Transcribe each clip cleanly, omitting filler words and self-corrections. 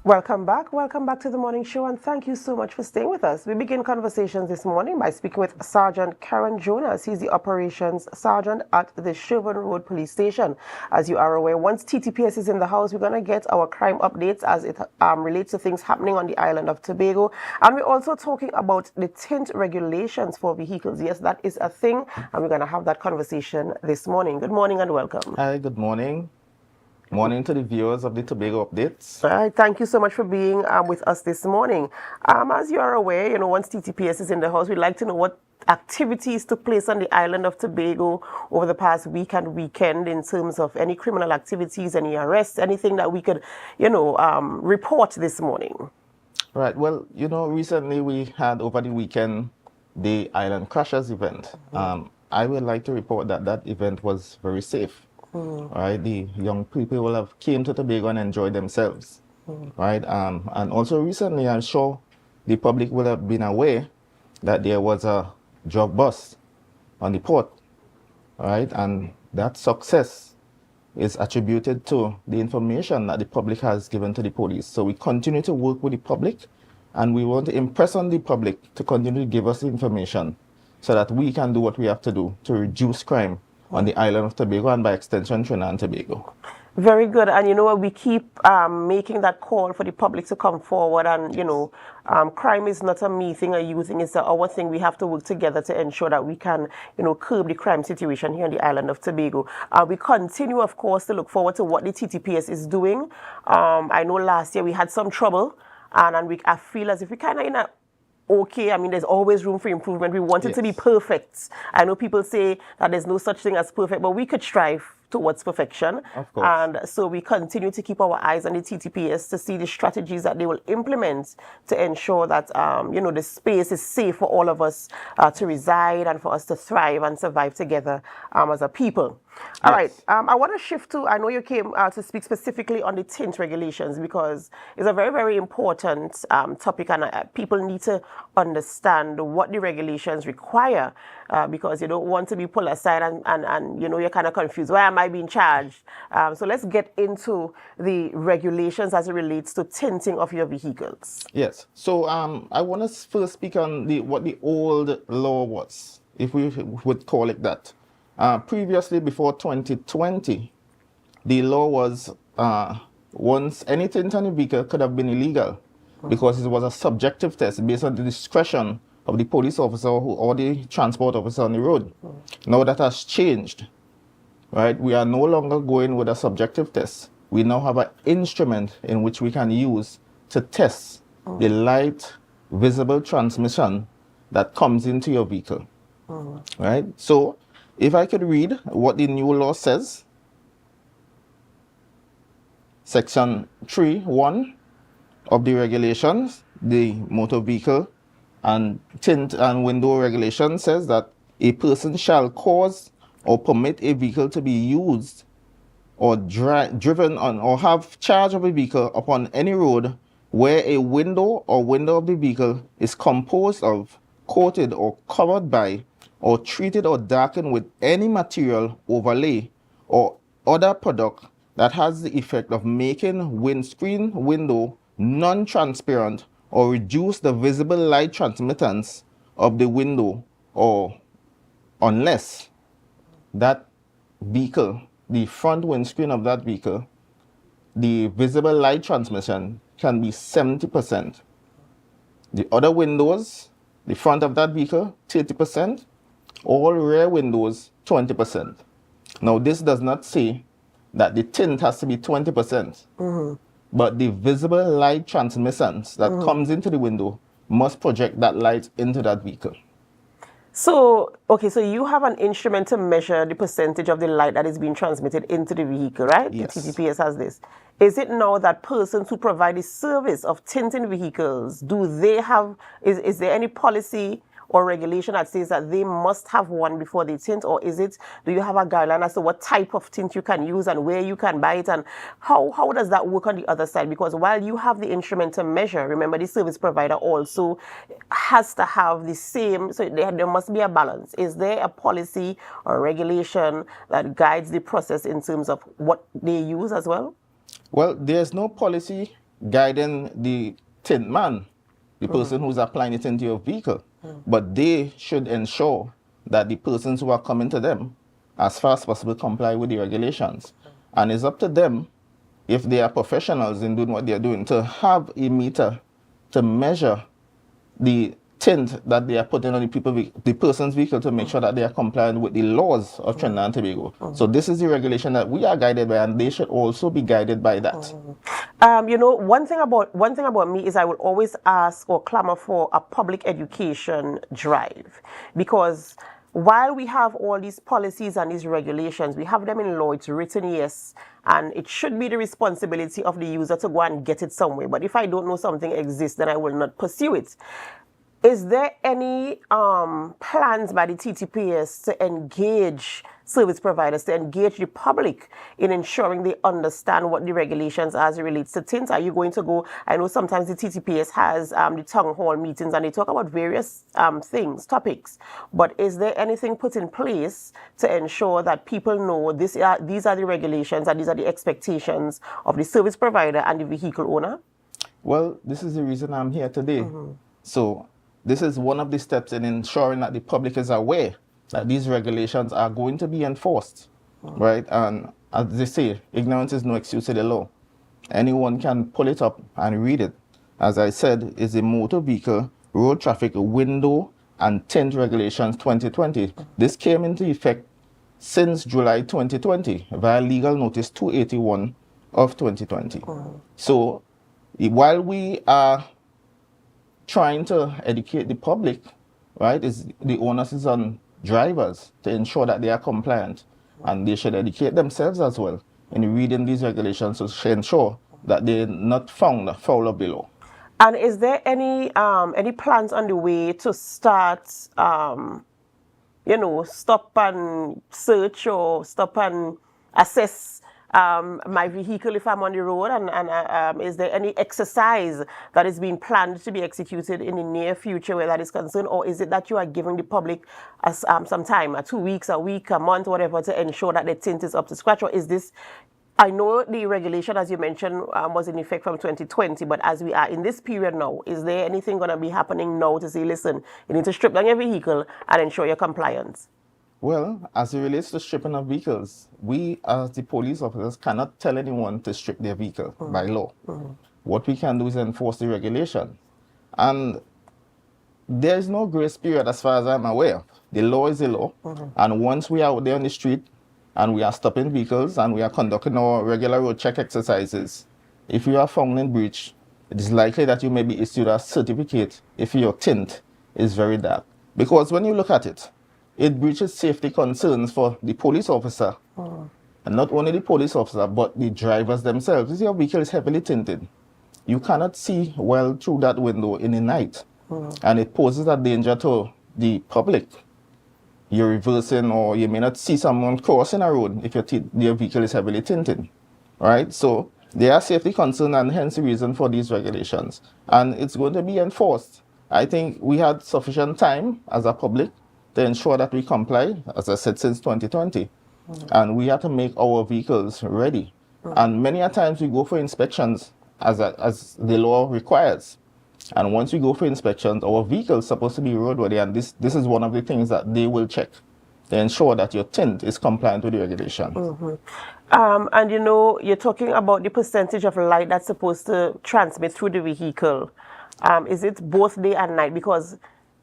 Welcome back to the morning show, and thank you so much for staying with us. We begin conversations this morning by speaking with Sergeant Kerron Jonas. He's the operations sergeant at the Sherburne Road Police Station. As you are aware, once T.T.P.S is in the house, we're going to get our crime updates as it relates to things happening on the island of Tobago. And we're also talking about the tint regulations for vehicles. Yes, that is a thing, and we're going to have that conversation this morning. Good morning and welcome. Hi, good morning. Morning to the viewers of the Tobago Updates. All right, thank you so much for being with us this morning. As you are aware, once T.T.P.S is in the house, we'd like to know what activities took place on the island of Tobago over the past week and weekend in terms of any criminal activities, any arrests, anything that we could, report this morning. Right, well, recently we had over the weekend the Island Crashers event. I would like to report that that event was very safe. Right, the young people will have came to Tobago and enjoyed themselves, right? And also recently, I'm sure the public will have been aware that there was a drug bust on the port, right? And that success is attributed to the information that the public has given to the police. So we continue to work with the public, and we want to impress on the public to continue to give us the information so that we can do what we have to do to reduce crime on the island of Tobago and by extension Trinidad and Tobago. Very good. And you know what, we keep making that call for the public to come forward, and crime is not a me thing, a you thing, it's our thing. We have to work together to ensure that we can curb the crime situation here on the island of Tobago. We continue, of course, to look forward to what the T.T.P.S is doing. I know last year we had some trouble, and I feel as if we kind of okay, I mean, there's always room for improvement. We want it to be perfect. I know people say that there's no such thing as perfect, but we could strive towards perfection. Of course. And so we continue to keep our eyes on the T.T.P.S to see the strategies that they will implement to ensure that, the space is safe for all of us to reside and for us to thrive and survive together as a people. All right. I want to shift to, I know you came to speak specifically on the tint regulations because it's a very, very important topic, and people need to understand what the regulations require because you don't want to be pulled aside and you're kind of confused. Why am I being charged? So let's get into the regulations as it relates to tinting of your vehicles. Yes. So I want to first speak on what the old law was, if we would call it that. Previously, before 2020, the law was once any tint on a vehicle could have been illegal because it was a subjective test based on the discretion of the police officer or the transport officer on the road. Now that has changed, right? We are no longer going with a subjective test. We now have an instrument in which we can use to test the light visible transmission that comes into your vehicle, right? So if I could read what the new law says, Section 3(1) of the regulations, the motor vehicle and tint and window regulation says that a person shall cause or permit a vehicle to be used or driven on or have charge of a vehicle upon any road where a window or window of the vehicle is composed of, coated or covered by, or treated or darkened with any material, overlay, or other product that has the effect of making windscreen window non-transparent or reduce the visible light transmittance of the window, or unless that vehicle, the front windscreen of that vehicle, the visible light transmission can be 70%. The other windows, the front of that vehicle, 30%. All rear windows, 20%. Now, this does not say that the tint has to be 20%, but the visible light transmittance that comes into the window must project that light into that vehicle. So, okay, so you have an instrument to measure the percentage of the light that is being transmitted into the vehicle, right? Yes. The T.T.P.S has this. Is it now that persons who provide the service of tinting vehicles, do they have, is there any policy or regulation that says that they must have one before they tint, or do you have a guideline as to what type of tint you can use and where you can buy it, and how does that work on the other side? Because while you have the instrument to measure, remember the service provider also has to have the same, so there must be a balance. Is there a policy or regulation that guides the process in terms of what they use as well? Well, there's no policy guiding the tint man, the person who's applying it into your vehicle. But they should ensure that the persons who are coming to them, as far as possible, comply with the regulations. And it's up to them, if they are professionals in doing what they're doing, to have a meter to measure the tint that they are putting on the person's vehicle to make sure that they are compliant with the laws of Trinidad and Tobago. So this is the regulation that we are guided by, and they should also be guided by that. You know, one thing about me is I will always ask or clamor for a public education drive, because while we have all these policies and these regulations, we have them in law, it's written, yes, and it should be the responsibility of the user to go and get it somewhere. But if I don't know something exists, then I will not pursue it. Is there any plans by the T.T.P.S to engage service providers, to engage the public in ensuring they understand what the regulations as it relates to tint? Are you going to go? I know sometimes the T.T.P.S has the town hall meetings and they talk about various things, topics. But is there anything put in place to ensure that people know these are the regulations and these are the expectations of the service provider and the vehicle owner? Well, this is the reason I'm here today. So this is one of the steps in ensuring that the public is aware that these regulations are going to be enforced, right? And as they say, ignorance is no excuse to the law. Anyone can pull it up and read it. As I said, it's a motor vehicle road traffic window and tint regulations 2020. This came into effect since July 2020 via legal notice 281 of 2020. So while we are trying to educate the public, right, is the onus is on drivers to ensure that they are compliant, and they should educate themselves as well in reading these regulations to ensure that they're not found foul of the law. And is there any plans on the way to start, you know, stop and search or stop and assess my vehicle if I'm on the road, and is there any exercise that is being planned to be executed in the near future where that is concerned, or is it that you are giving the public some time, 2 weeks, a week, a month, whatever, to ensure that the tint is up to scratch? Or is this, I know the regulation, as you mentioned, was in effect from 2020, but as we are in this period now, is there anything going to be happening now to say, listen, you need to strip down your vehicle and ensure your compliance? Well, as it relates to stripping of vehicles, we as the police officers cannot tell anyone to strip their vehicle by law. What we can do is enforce the regulation. And there is no grace period as far as I'm aware. The law is the law. And once we are out there on the street and we are stopping vehicles and we are conducting our regular road check exercises, if you are found in breach, it is likely that you may be issued a certificate if your tint is very dark. Because when you look at it, it breaches safety concerns for the police officer. And not only the police officer, but the drivers themselves. If your vehicle is heavily tinted, you cannot see well through that window in the night. And it poses a danger to the public. You're reversing, or you may not see someone crossing a road if your vehicle is heavily tinted. Right? So there are safety concerns, and hence the reason for these regulations. And it's going to be enforced. I think we had sufficient time as a public to ensure that we comply, as I said, since 2020. And we have to make our vehicles ready. And many a times we go for inspections as the law requires. And once we go for inspections, our vehicle is supposed to be roadworthy, and this is one of the things that they will check to ensure that your tint is compliant with the regulation. And you know, you're talking about the percentage of light that's supposed to transmit through the vehicle. Is it both day and night? Because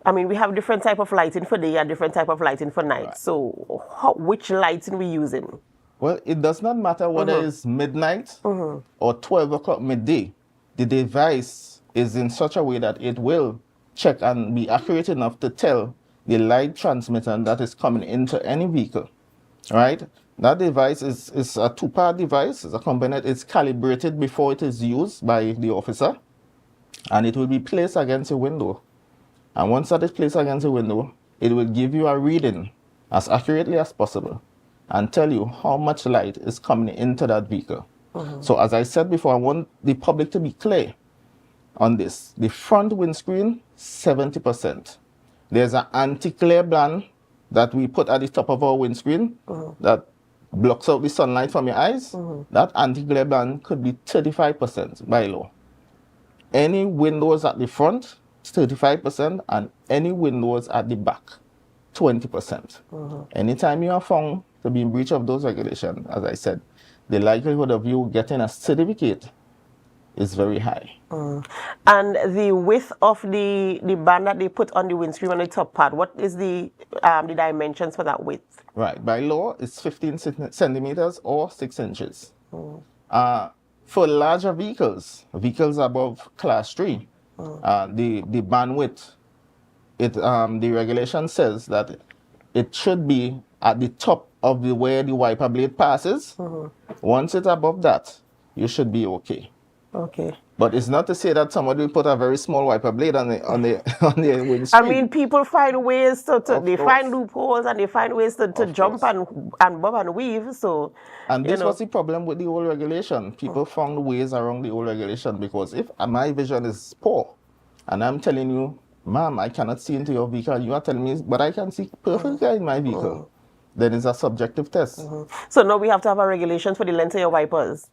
I mean, we have different type of lighting for day and different type of lighting for night. Right. So which lighting we using? Well, it does not matter whether it's midnight or 12 o'clock midday. The device is in such a way that it will check and be accurate enough to tell the light transmitter that is coming into any vehicle, right? That device is a two-part device. It's a component. It's calibrated before it is used by the officer, and it will be placed against a window. And once that is placed against the window, it will give you a reading as accurately as possible and tell you how much light is coming into that vehicle. So as I said before, I want the public to be clear on this. The front windscreen, 70%. There's an anti-glare band that we put at the top of our windscreen that blocks out the sunlight from your eyes. That anti-glare band could be 35% by law. any windows at the front, 35%, and any windows at the back, 20%. Anytime you are found to be in breach of those regulations, as I said, the likelihood of you getting a certificate is very high. And the width of the band that they put on the windscreen on the top part, what is the dimensions for that width? Right. By law, it's 15 centimeters or 6 inches. For larger vehicles above class 3, the bandwidth, the regulation says that it should be at the top of where the wiper blade passes. Once it's above that, you should be okay. Okay. But it's not to say that somebody will put a very small wiper blade on the windscreen. I mean, people find ways they find loopholes and they find ways to jump and bob and weave. So, and this was the problem with the old regulation. People found ways around the old regulation, because if my vision is poor, and I'm telling you, ma'am, I cannot see into your vehicle, you are telling me, but I can see perfectly in my vehicle, then it's a subjective test. So now we have to have a regulation for the length of your wipers.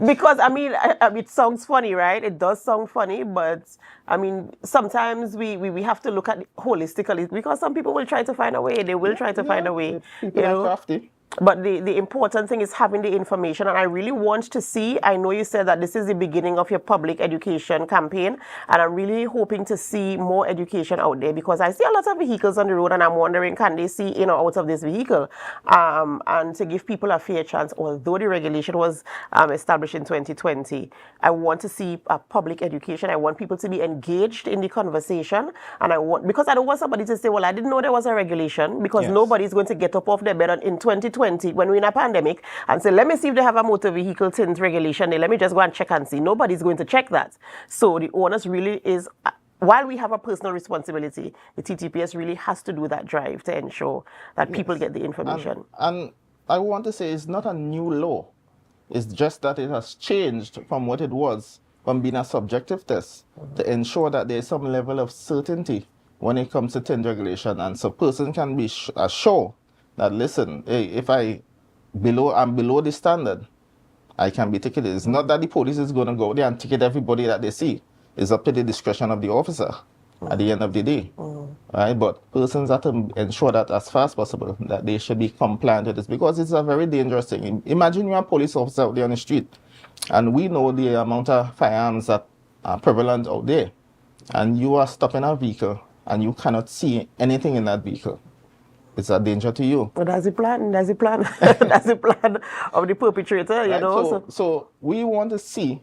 Because I mean, it sounds funny, right? It does sound funny, but I mean, sometimes we have to look at it holistically, because some people will try to find a way. They will try to find a way. People are crafty. But the important thing is having the information, and I really want to see, I know you said that this is the beginning of your public education campaign, and I'm really hoping to see more education out there, because I see a lot of vehicles on the road, and I'm wondering, can they see in or out of this vehicle? And to give people a fair chance, although the regulation was established in 2020, I want to see a public education. I want people to be engaged in the conversation, and because I don't want somebody to say, well, I didn't know there was a regulation, because nobody's going to get up off their bed in 2020 when we're in a pandemic and say, let me see if they have a motor vehicle tint regulation there. Let me just go and check and see. Nobody's going to check that. So the onus really is, while we have a personal responsibility, the T.T.P.S really has to do that drive to ensure that people get the information. And I want to say it's not a new law. It's just that it has changed from what it was, from being a subjective test, to ensure that there's some level of certainty when it comes to tint regulation. And so a person can be assured that, listen, hey, if I'm below the standard, I can be ticketed. It's not that the police is going to go there and ticket everybody that they see. It's up to the discretion of the officer at the end of the day. Right? But persons have to ensure that as far as possible that they should be compliant with this, because it's a very dangerous thing. Imagine you're a police officer out there on the street, and we know the amount of firearms that are prevalent out there, and you are stopping a vehicle and you cannot see anything in that vehicle. It's a danger to you. Well, that's the plan. That's the plan. That's the plan of the perpetrator, you know. So we want to see,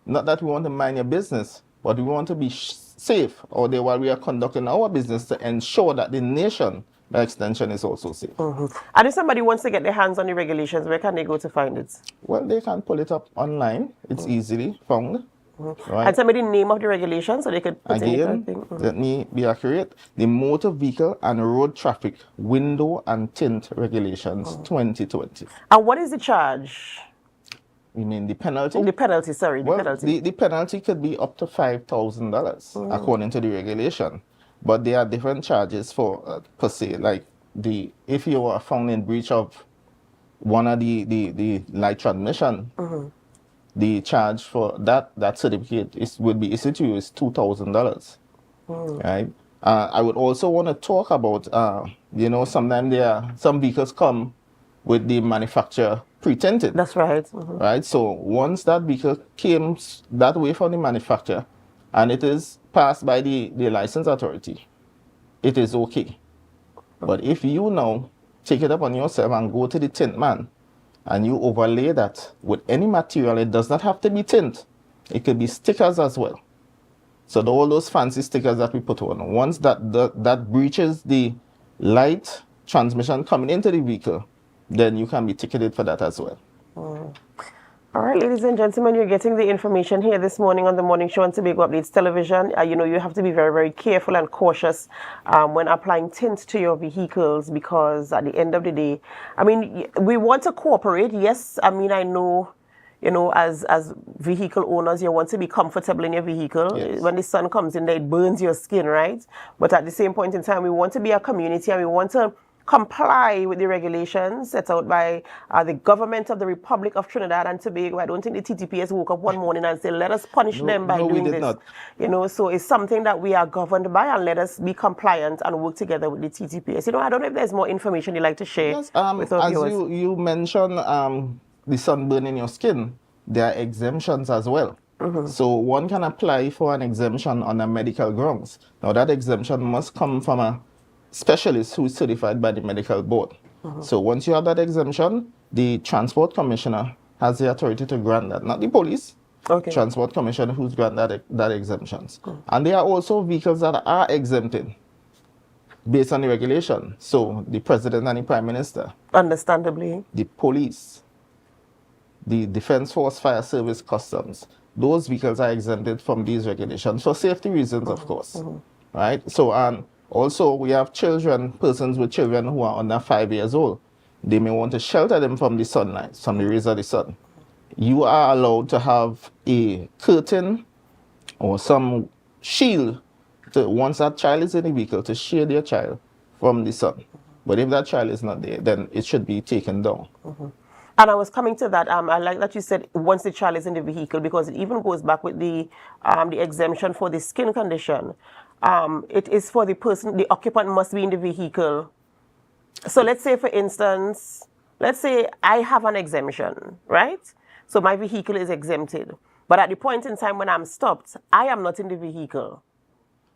not that we want to mind your business, but we want to be safe out there while we are conducting our business, to ensure that the nation, by extension, is also safe. And if somebody wants to get their hands on the regulations, where can they go to find it? Well, they can pull it up online. It's easily found. Right. And tell me the name of the regulation so they could put Again, let me be accurate. The Motor Vehicle and Road Traffic Window and Tint Regulations 2020. And what is the charge? You mean the penalty? The penalty, sorry, well, the penalty. The penalty could be up to $5,000 according to the regulation. But there are different charges for, per se, like if you are found in breach of one of the light transmission, the charge for that certificate would be issued to you is $2,000. Right? I would also want to talk about, sometimes some vehicles come with the manufacturer pre-tinted. That's right. Right? So once that vehicle came that way from the manufacturer and it is passed by the license authority, it is okay. But if you now take it upon yourself and go to the tint man, and you overlay that with any material, it does not have to be tint. It could be stickers as well. So all those fancy stickers that we put on, once that breaches the light transmission coming into the vehicle, then you can be ticketed for that as well. All right, ladies and gentlemen, you're getting the information here this morning on the Morning Show on Tobago Updates Television. You have to be very, very careful and cautious when applying tint to your vehicles, because at the end of the day, I mean, we want to cooperate. Yes, I mean, I know, as vehicle owners, you want to be comfortable in your vehicle. Yes. When the sun comes in there, it burns your skin, right? But at the same point in time, we want to be a community, and we want to comply with the regulations set out by the government of the Republic of Trinidad and Tobago. I don't think the T.T.P.S woke up one morning and said, let us punish them by no, we doing did this. not. You know, so it's something that we are governed by, and let us be compliant and work together with the T.T.P.S. You know, I don't know if there's more information you'd like to share Yes, with our as viewers. you mentioned, the sunburn in your skin, there are exemptions as well. So one can apply for an exemption on a medical grounds. Now that exemption must come from a specialist who is certified by the medical board. So once you have that exemption, the transport commissioner has the authority to grant that, not the police. Okay. Transport commissioner who's grant that exemptions. And there are also vehicles that are exempted based on the regulation. So the president and the prime minister, Understandably. the police, the defense force, fire service, customs, those vehicles are exempted from these regulations for safety reasons, of course. Right? So, and also we have children, persons with children who are under 5 years old. They may want to shelter them from the sunlight, from the rays of the sun. You are allowed to have a curtain or some shield to, once that child is in the vehicle, to shield your child from the sun. But if that child is not there, then it should be taken down. And I was coming to that. I like that you said once the child is in the vehicle, because it even goes back with the exemption for the skin condition. It is for the person, the occupant must be in the vehicle. So let's say, for instance, let's say I have an exemption, right? So my vehicle is exempted. But at the point in time when I'm stopped, I am not in the vehicle.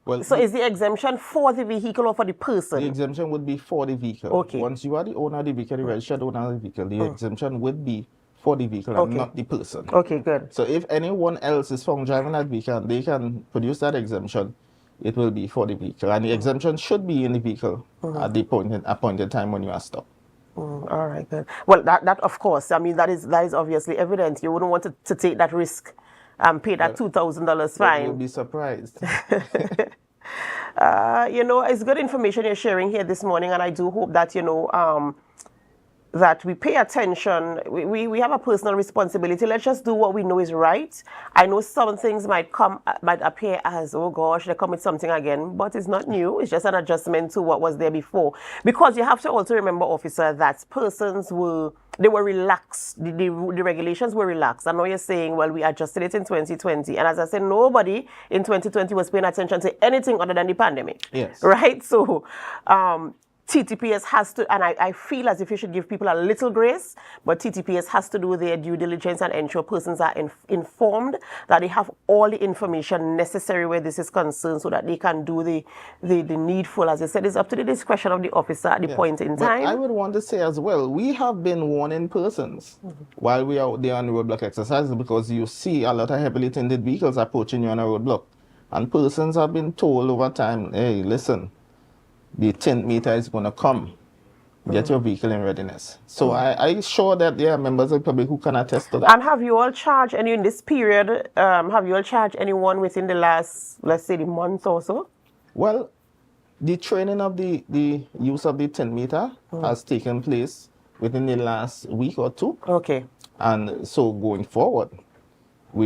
Well, So is the exemption for the vehicle or for the person? the exemption would be for the vehicle. Okay. Once you are the owner of the vehicle, the registered owner of the vehicle, the exemption would be for the vehicle and not the person. Okay, good. So if anyone else is found driving that vehicle, they can produce that exemption. It will be for the vehicle, and the exemption should be in the vehicle at the appointed time when you are stopped. All right, good. Well, that of course, I mean, that is obviously evident. You wouldn't want to take that risk and pay that $2,000 fine. You'll be surprised. You know, it's good information you're sharing here this morning, and I do hope that, you know, that we pay attention. We have a personal responsibility. Let's just do what we know is right. I know some things might appear as, oh gosh, they come with something again, but it's not new. It's just an adjustment to what was there before. Because you have to also remember, officer, that persons were relaxed. The regulations were relaxed. I know you're saying, well, we adjusted it in 2020. And as I said, nobody in 2020 was paying attention to anything other than the pandemic. Yes. Right? So, T.T.P.S has to, and I feel as if you should give people a little grace, but T.T.P.S has to do their due diligence and ensure persons are informed, that they have all the information necessary where this is concerned, so that they can do the needful. As I said, it's up to the discretion of the officer at the point in time. But I would want to say as well, we have been warning persons while we are out there on roadblock exercises, because you see a lot of heavily tinted vehicles approaching you on a roadblock. And persons have been told over time, hey, listen, the tint meter is going to come. Get your vehicle in readiness. So I'm sure that there are members of the public who can attest to that. And have you all charged any in this period? Have you all charged anyone within the last, let's say, the month or so? Well, the training of the use of the tint meter has taken place within the last week or two. Okay. And so going forward,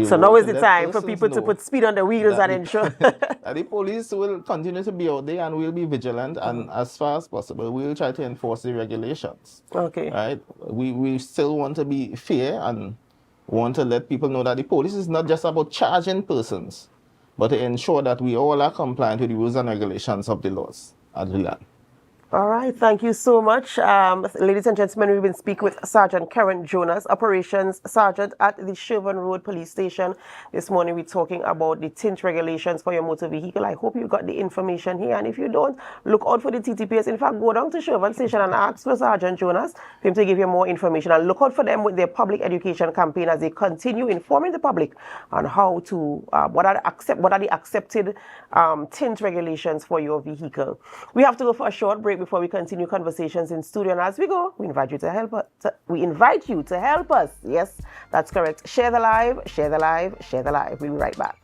so now is the time for people to put speed on the wheels and ensure that the police will continue to be out there, and we'll be vigilant, and as far as possible, we'll try to enforce the regulations. Okay. Right? We still want to be fair and want to let people know that the police is not just about charging persons, but to ensure that we all are compliant with the rules and regulations of the laws at the land. All right, thank you so much. Ladies and gentlemen, we've been speaking with Sergeant Kerron Jonas, Operations Sergeant at the Sherburne Road Police Station. This morning we're talking about the tint regulations for your motor vehicle. I hope you got the information here, and if you don't, look out for the T.T.P.S. In fact, go down to Sherburne Station and ask for Sergeant Jonas for him to give you more information, and look out for them with their public education campaign as they continue informing the public on how to, what are the accepted tint regulations for your vehicle. We have to go for a short break before we continue conversations in studio, and as we go, we invite you to help us. We invite you to help us. Yes, that's correct. Share the live, share the live, share the live. We'll be right back.